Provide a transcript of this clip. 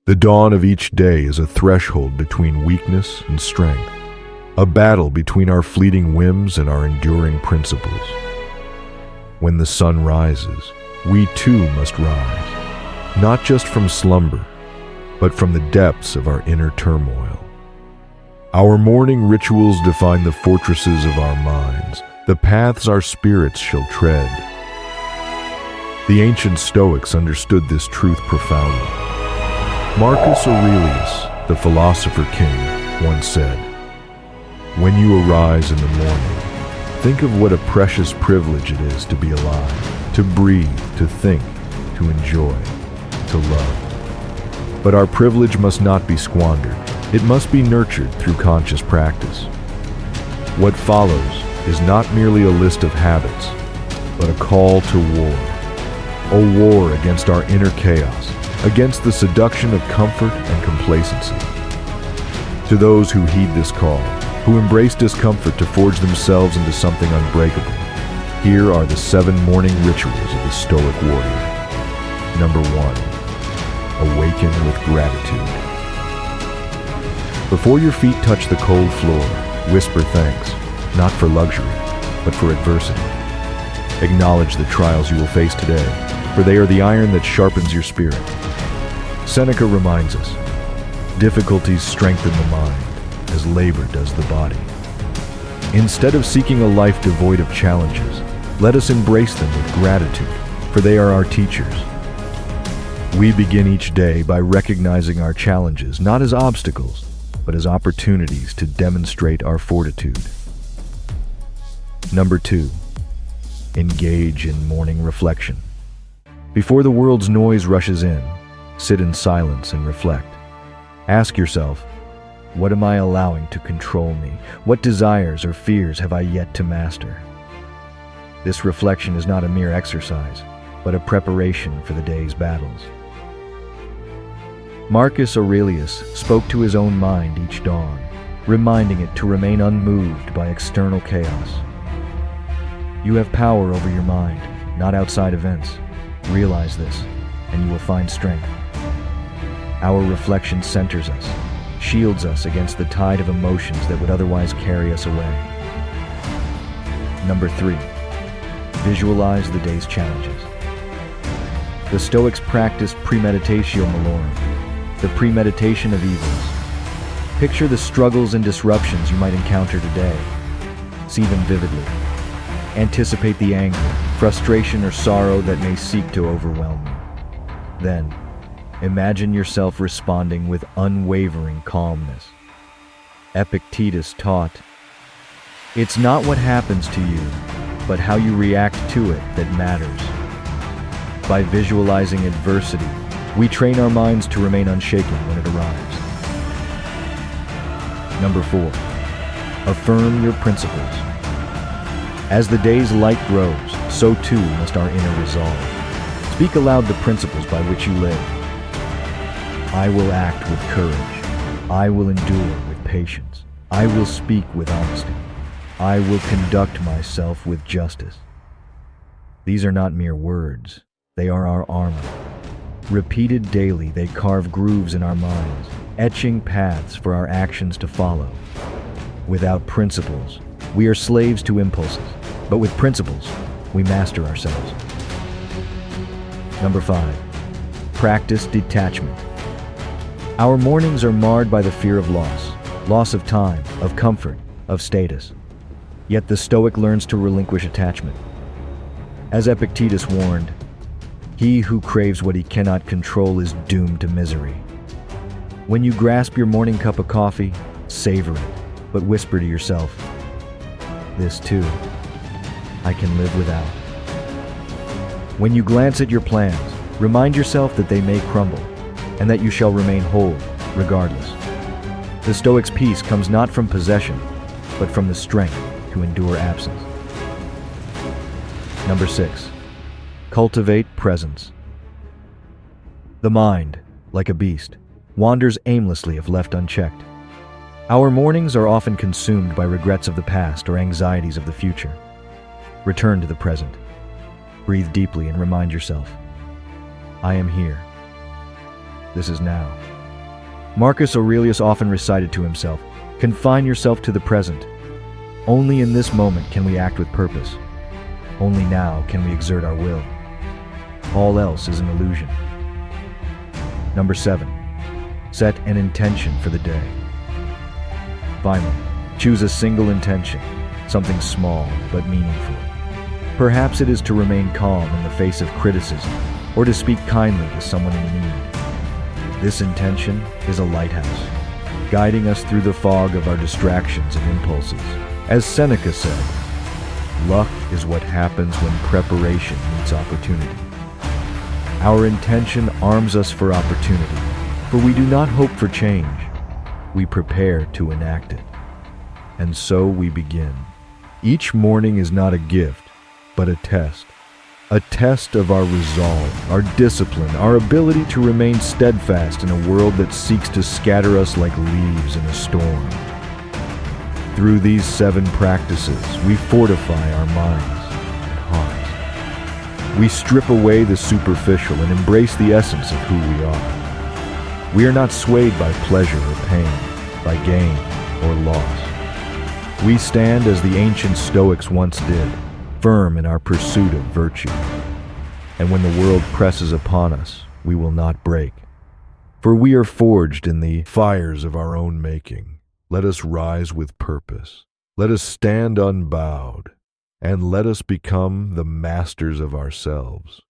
The dawn of each day is a threshold between weakness and strength, a battle between our fleeting whims and our enduring principles. When the sun rises, we too must rise, not just from slumber, but from the depths of our inner turmoil. Our morning rituals define the fortresses of our minds, the paths our spirits shall tread. The ancient Stoics understood this truth profoundly. Marcus Aurelius, the philosopher king, once said, "When you arise in the morning, think of what a precious privilege it is to be alive, to breathe, to think, to enjoy, to love." But our privilege must not be squandered. It must be nurtured through conscious practice. What follows is not merely a list of habits, but a call to war. A war against our inner chaos, against the seduction of comfort and complacency. To those who heed this call, who embrace discomfort to forge themselves into something unbreakable, here are the 7 morning rituals of the Stoic warrior. Number 1. Awaken with gratitude. Before your feet touch the cold floor, whisper thanks, not for luxury, but for adversity. Acknowledge the trials you will face today, for they are the iron that sharpens your spirit. Seneca reminds us, difficulties strengthen the mind, as labor does the body. Instead of seeking a life devoid of challenges, let us embrace them with gratitude, for they are our teachers. We begin each day by recognizing our challenges, not as obstacles, but as opportunities to demonstrate our fortitude. Number 2. Engage in morning reflection. Before the world's noise rushes in, sit in silence and reflect. Ask yourself, what am I allowing to control me? What desires or fears have I yet to master? This reflection is not a mere exercise, but a preparation for the day's battles. Marcus Aurelius spoke to his own mind each dawn, reminding it to remain unmoved by external chaos. You have power over your mind, not outside events. Realize this, and you will find strength. Our reflection centers us, shields us against the tide of emotions that would otherwise carry us away. Number 3. Visualize the day's challenges. The Stoics practiced premeditatio malorum, the premeditation of evils. Picture the struggles and disruptions you might encounter today. See them vividly. Anticipate the anger, frustration, or sorrow that may seek to overwhelm you. Then, imagine yourself responding with unwavering calmness. Epictetus taught, "It's not what happens to you, but how you react to it that matters." By visualizing adversity, we train our minds to remain unshaken when it arrives. Number 4. Affirm your principles. As the day's light grows, so too must our inner resolve. Speak aloud the principles by which you live. I will act with courage. I will endure with patience. I will speak with honesty. I will conduct myself with justice. These are not mere words. They are our armor. Repeated daily, they carve grooves in our minds, etching paths for our actions to follow. Without principles, we are slaves to impulses, but with principles, we master ourselves. Number 5. Practice detachment. Our mornings are marred by the fear of loss of time, of comfort, of status. Yet the Stoic learns to relinquish attachment. As Epictetus warned, he who craves what he cannot control is doomed to misery. When you grasp your morning cup of coffee, savor it, but whisper to yourself, this too, I can live without. When you glance at your plans, remind yourself that they may crumble, and that you shall remain whole, regardless. The Stoic's peace comes not from possession, but from the strength to endure absence. Number 6. Cultivate presence. The mind, like a beast, wanders aimlessly if left unchecked. Our mornings are often consumed by regrets of the past or anxieties of the future. Return to the present. Breathe deeply and remind yourself, I am here. This is now. Marcus Aurelius often recited to himself, "Confine yourself to the present. Only in this moment can we act with purpose. Only now can we exert our will. All else is an illusion." Number 7. Set an intention for the day. Finally, choose a single intention, something small but meaningful. Perhaps it is to remain calm in the face of criticism, or to speak kindly to someone in need. This intention is a lighthouse, guiding us through the fog of our distractions and impulses. As Seneca said, "Luck is what happens when preparation meets opportunity." Our intention arms us for opportunity, for we do not hope for change. We prepare to enact it. And so we begin. Each morning is not a gift, but a test of our resolve, our discipline, our ability to remain steadfast in a world that seeks to scatter us like leaves in a storm. Through these 7 practices, we fortify our minds and hearts. We strip away the superficial and embrace the essence of who we are. We are not swayed by pleasure or pain, by gain or loss. We stand as the ancient Stoics once did, firm in our pursuit of virtue. And when the world presses upon us, we will not break. For we are forged in the fires of our own making. Let us rise with purpose. Let us stand unbowed. And let us become the masters of ourselves.